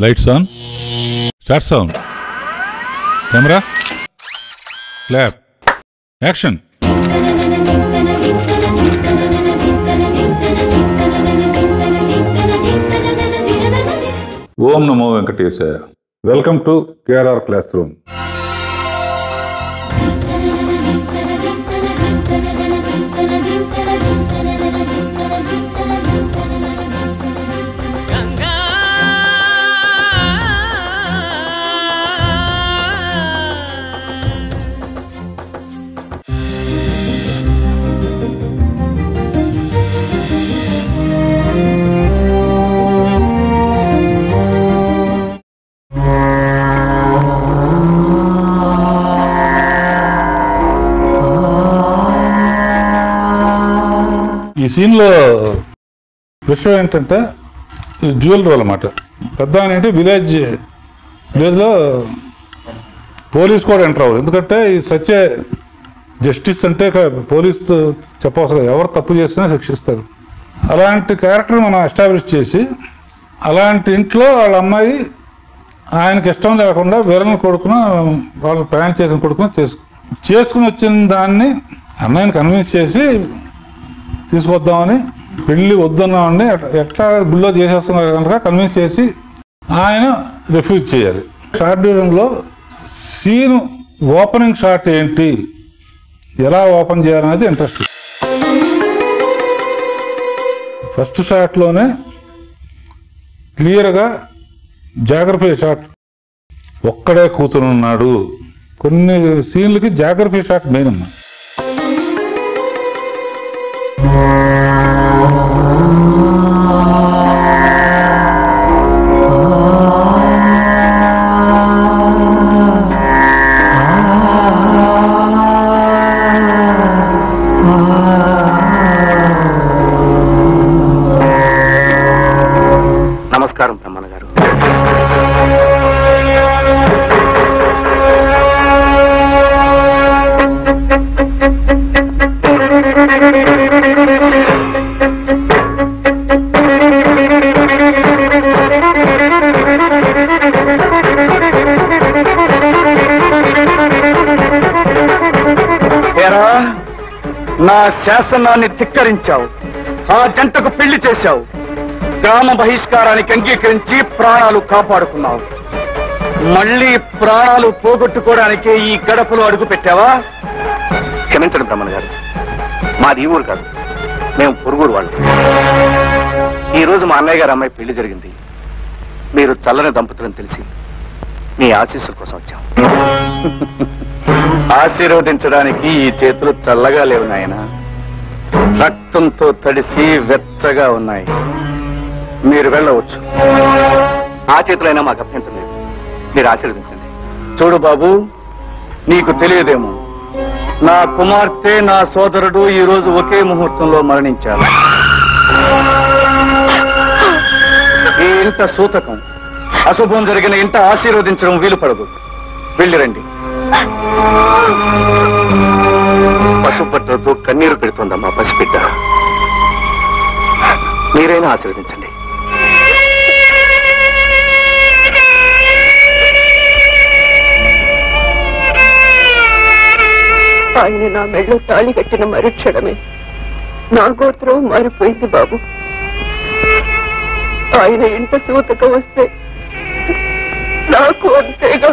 Lights on. Start sound. Camera. Clap. Action. Om Namo Venkatesaya. Welcome to KRR Classroom. ఈ సీన్లో విషయం ఏంటంటే dual role అన్నమాట. పెద్ద ఏంటంటే విలేజ్లో పోలీస్ కూడా ఎంటర్ అవ్వరు. ఎందుకంటే ఈ సత్య జస్టిస్ అంటే పోలీస్ చెప్పవసరం, ఎవరు తప్పు చేసినా శిక్షిస్తారు. అలాంటి క్యారెక్టర్ మనం ఎస్టాబ్లిష్ చేసి అలాంటి ఇంట్లో వాళ్ళ అమ్మాయి ఆయనకి ఇష్టం లేకుండా వీరని కొడుకును వాళ్ళు ప్లాన్ చేసిన కొడుకును చేసుకుని వచ్చిన దాన్ని అన్నయ్యని కన్విన్స్ చేసి తీసుకొద్దామని, పెళ్ళి వద్దన్నామని ఎట్లా గుళ్ళో చేసేస్తున్నారు కనుక కన్విన్స్ చేసి ఆయన రిఫ్యూజ్ చేయాలి. షార్ట్ డ్యూరంలో సీన్ ఓపెనింగ్ షాట్ ఏంటి, ఎలా ఓపెన్ చేయాలనేది ఇంట్రెస్ట్. ఫస్ట్ షాట్లోనే క్లియర్గా జాగ్రఫీ షాట్, ఒక్కడే కూతురున్నాడు. కొన్ని సీన్లకి జాగ్రఫీ షాట్ మెయిన్ అమ్మా. నమస్కారం బ్రహ్మణ గారు. నా శాసనాన్ని ధిక్కరించావు, ఆ జంటకు పెళ్లి చేశావు, గ్రామ బహిష్కారానికి అంగీకరించి ప్రాణాలు కాపాడుకున్నావు. మళ్ళీ ప్రాణాలు పోగొట్టుకోవడానికి ఈ గడపలో అడుగు పెట్టావా? క్షమించండి బ్రహ్మణ గారు, మాది ఊరు కాదు, మేము పొరుగురు వాళ్ళు. ఈ రోజు మా అన్నయ్య గారు అమ్మాయి పెళ్లి జరిగింది. మీరు చల్లని దంపతులను తెలిసి మీ ఆశీస్సుల కోసం వచ్చాం. ఆశీర్వదించడానికి ఈ చేతులు చల్లగా లేవు నాయన, రక్తంతో తడిసి వెచ్చగా ఉన్నాయి. మీరు వెళ్ళవచ్చు. ఆ చేతులైనా మాకు అభ్యంతరం లేదు, మీరు ఆశీర్వదించండి. చూడు బాబు, నీకు తెలియదేమో, నా కుమార్తె నా సోదరుడు ఈ రోజు ఒకే ముహూర్తంలో మరణించారు. ఈ ఇంట సూతకం, అశుభం జరిగిన ఇంట ఆశీర్వదించడం వీలు పడదు. వెళ్ళిరండి. పశుపత్రతో కన్నీరు పెడుతోందమ్మా పసిబిడ్డ, మీరైనా ఆశీర్వదించండి. ఆయన నా మెళ్ళో తాళి కట్టిన మరుక్షణమే నా గోత్రం మారిపోయింది బాబు. ఆయన ఇంట సూతక వస్తే నాకు అంతేగా.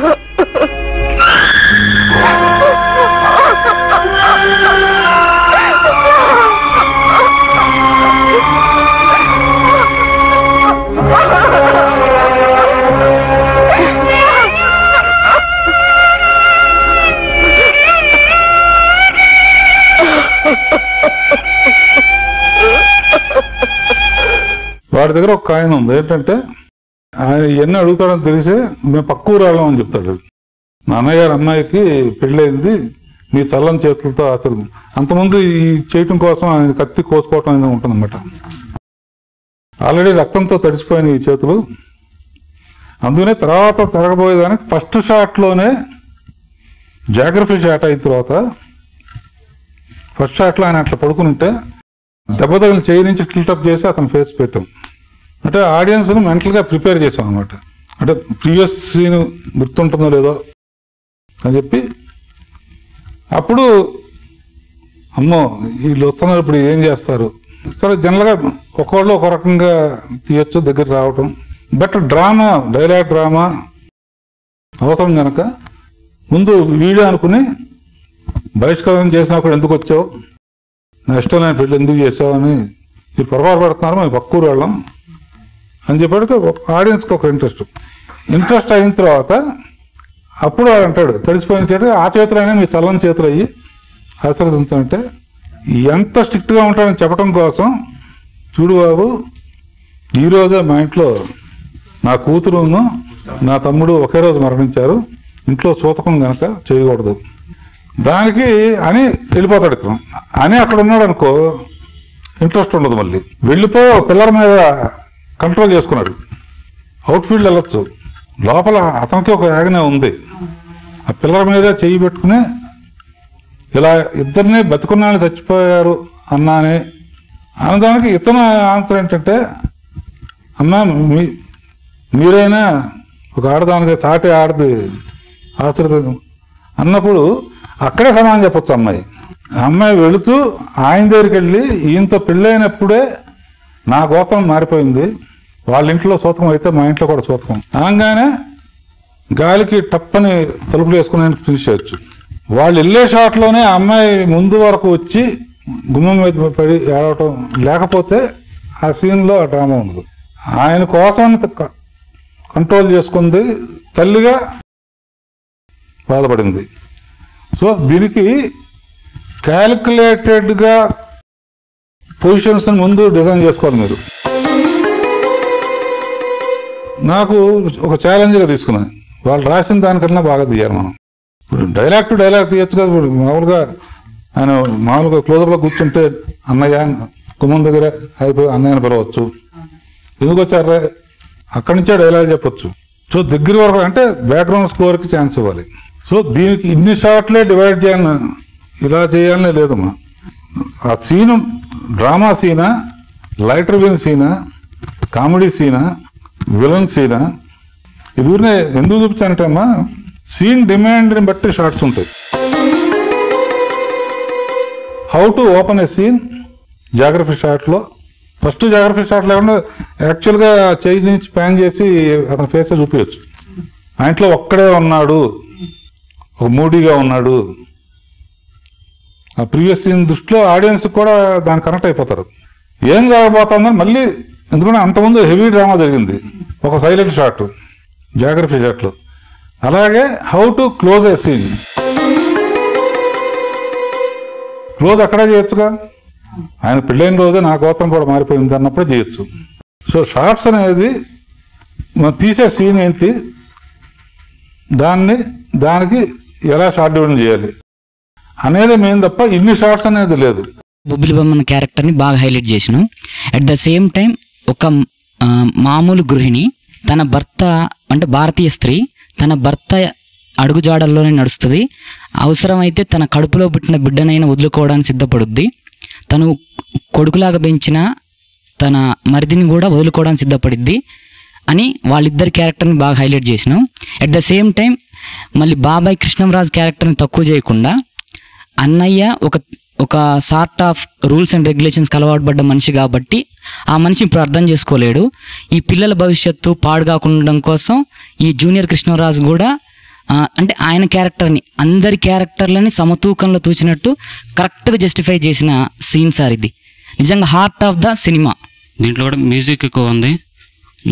వాడి దగ్గర ఒక కాయిన్ ఉంది. ఏంటంటే ఆయన ఎన్ని అడుగుతాడని తెలిసి మేము పక్క ఊరాళ్ళం అని చెప్తాడు. మా అన్నయ్యగారు అమ్మాయికి పెళ్ళయింది, మీ చల్లని చేతులతో ఆశీర్వదం. అంతకుముందు ఈ చేయటం కోసం ఆయన కత్తి కోసుకోవటం అనేది ఉంటుందన్నమాట. ఆల్రెడీ రక్తంతో తడిసిపోయిన ఈ చేతులు. అందుకనే తర్వాత తిరగబోయేదానికి ఫస్ట్ షాట్లోనే జాగ్రఫీ షాట్ అయిన తర్వాత ఫస్ట్ షాట్లో ఆయన అట్లా పడుకుని ఉంటే దెబ్బ తగిన చేయి నుంచి టిల్టప్ చేసి అతను ఫేస్ పెట్టాం. అంటే ఆడియన్స్ని మెంటల్గా ప్రిపేర్ చేసాం అనమాట. అంటే ప్రీవియస్ సీన్ గుర్తుంటుందో లేదో అని చెప్పి అప్పుడు అమ్మో వీళ్ళు వస్తున్నారు ఇప్పుడు ఏం చేస్తారు. సరే జనరల్గా ఒక్కోళ్ళు ఒక రకంగా తీయచ్చు దగ్గర రావటం. బట్ డ్రామా డైలాగ్ డ్రామా అవసరం కనుక ముందు వీడియో అనుకుని బహిష్కరణ చేసినప్పుడు ఎందుకు వచ్చావు, నా ఇష్టం లేని పెళ్ళి ఎందుకు చేసావు అని మీరు పొరపాటు పడుతున్నారు, మేము పక్కూరు వెళ్ళాం అని చెప్పాడు. ఆడియన్స్కి ఒక ఇంట్రెస్ట్ అయిన తర్వాత అప్పుడు వాడు అంటాడు తడిసిపోయిన చేతి ఆ చేతులు అయినా మీ చల్లని చేతులు అయ్యి ఆశీర్వదించాలంటే ఎంత స్ట్రిక్ట్గా ఉంటాడని చెప్పడం కోసం, చూడు బాబు ఈరోజే మా ఇంట్లో నా కూతురును నా తమ్ముడు ఒకే రోజు మరణించారు, ఇంట్లో సూతకం కనుక చేయకూడదు దానికి అని వెళ్ళిపోతాడు. ఇతను అని అక్కడ ఉన్నాడు అనుకో ఇంట్రెస్ట్ ఉండదు. మళ్ళీ వెళ్ళిపో పిల్లల మీద కంట్రోల్ చేసుకున్నాడు. అవుట్ఫీల్డ్ వెళ్ళొచ్చు, లోపల అతనికి ఒక యాగనే ఉంది. ఆ పిల్లల మీద చెయ్యి పెట్టుకుని ఇలా ఇద్దరిని బతుకున్నాను చచ్చిపోయారు అన్నానే అన్నదానికి ఇతను ఆన్సర్ ఏంటంటే, అన్నా మీరైనా ఒక ఆడదానికి చాటి ఆడది ఆశ్రదం అన్నప్పుడు అక్కడే సమానం చెప్పొచ్చు. అమ్మాయి వెళుతూ ఆయన దగ్గరికి వెళ్ళి ఈయనతో పెళ్ళైనప్పుడే నా గోత్రం మారిపోయింది, వాళ్ళ ఇంట్లో సూతకం అయితే మా ఇంట్లో కూడా సూతకం అనగానే గాలికి టప్పని తలుపులు వేసుకుని ఫినిష్ చేయొచ్చు. వాళ్ళు వెళ్ళే షాట్లోనే అమ్మాయి ముందు వరకు వచ్చి గుమ్మం మీద పడి ఏడవటం లేకపోతే ఆ సీన్లో ఆ డ్రామా ఉండదు. ఆయన కోసం కంట్రోల్ చేసుకుంది, తల్లిగా బాధపడింది. సో దీనికి క్యాలిక్యులేటెడ్గా పొజిషన్స్ ముందు డిజైన్ చేసుకోవాలి మీరు. నాకు ఒక ఛాలెంజ్గా తీసుకున్నాను, వాళ్ళు రాసిన దానికన్నా బాగా తీయాలి మనం. ఇప్పుడు డైలాగ్ టు డైలాగ్ తీయచ్చు కదా. ఇప్పుడు మామూలుగా క్లోజర్లో కూర్చుంటే అన్నయ్య గుమ్మం దగ్గర అయిపోయి అన్నయ్యని పిలవచ్చు, ఎందుకు వచ్చారా అక్కడి నుంచే డైలాగ్ చెప్పొచ్చు. సో దగ్గర వరకు అంటే బ్యాక్గ్రౌండ్ స్కోర్కి ఛాన్స్ ఇవ్వాలి. సో దీనికి ఇన్ని షార్ట్లే డివైడ్ చేయాలని ఇలా చేయాలనే లేదమ్మా. ఆ సీను డ్రామా సీనా, లైటర్ విన్ సీనా, కామెడీ సీనా, విలన్ సీనా, ఇది ఊరినే ఎందుకు చూపించానంటే అమ్మా సీన్ డిమాండ్ని బట్టి షార్ట్స్ ఉంటాయి. How to open a scene geography షాట్లో ఫస్ట్ జాగ్రఫీ షాట్ లేకుండా యాక్చువల్గా చేయి నుంచి ప్యాన్ చేసి అతని ఫేస్ చూపించచ్చు. ఆ ఇంట్లో ఒక్కడే ఉన్నాడు, ఒక మూడీగా ఉన్నాడు. ఆ ప్రీవియస్ సీన్ దృష్టిలో ఆడియన్స్ కూడా దానికి కనెక్ట్ అయిపోతారు. ఏం జరగబోతుందని మళ్ళీ, ఎందుకంటే అంతకుముందు హెవీ డ్రామా జరిగింది ఒక సైలెంట్ షాట్ జాగ్రఫీ షాట్లో. అలాగే how to close a scene, close అక్కడే చేయొచ్చుగా. ఆయన పెళ్ళైన రోజే నా గోత్రం కూడా మారిపోయింది అన్నప్పుడు చేయొచ్చు. సో షార్ట్స్ అనేది మనం తీసే సీన్ ఏంటి, దానికి ఎలా షార్ట్ డివిజన్ చేయాలి అనేది మెయిన్ తప్ప ఇన్ని షార్ట్స్ అనేది లేదు. బొబ్బిలి బొమ్మన క్యారెక్టర్ని బాగా హైలైట్ చేసినాం. అట్ ద సేమ్ టైం ఒక మామూలు గృహిణి తన భర్త అంటే భారతీయ స్త్రీ తన భర్త అడుగుజాడల్లోనే నడుస్తుంది. అవసరమైతే తన కడుపులో పుట్టిన బిడ్డనైనా వదులుకోవడానికి సిద్ధపడుద్ది. తను కొడుకులాగా పెంచిన తన మరిదిని కూడా వదులుకోవడానికి సిద్ధపడిద్ది అని వాళ్ళిద్దరి క్యారెక్టర్ని బాగా హైలైట్ చేసినాం. అట్ ద సేమ్ టైం మళ్ళీ బాబాయ్ కృష్ణంరాజు క్యారెక్టర్ని తక్కువ చేయకుండా అన్నయ్య ఒక సార్ట్ ఆఫ్ రూల్స్ అండ్ రెగ్యులేషన్స్కి అలవాటు పడ్డ మనిషి కాబట్టి ఆ మనిషి ఇప్పుడు అర్థం చేసుకోలేడు. ఈ పిల్లల భవిష్యత్తు పాడు కాకుండా కోసం ఈ జూనియర్ కృష్ణరాజు కూడా అంటే ఆయన క్యారెక్టర్ని అందరి క్యారెక్టర్లని సమతూకంలో తూచినట్టు కరెక్ట్గా జస్టిఫై చేసిన సీన్ సార్. ఇది నిజంగా హార్ట్ ఆఫ్ ద సినిమా. దీంట్లో కూడా మ్యూజిక్ ఎక్కువ ఉంది,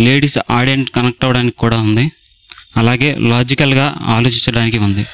లేడీస్ ఆడియన్స్ కనెక్ట్ అవ్వడానికి కూడా ఉంది, అలాగే లాజికల్గా ఆలోచించడానికి ఉంది.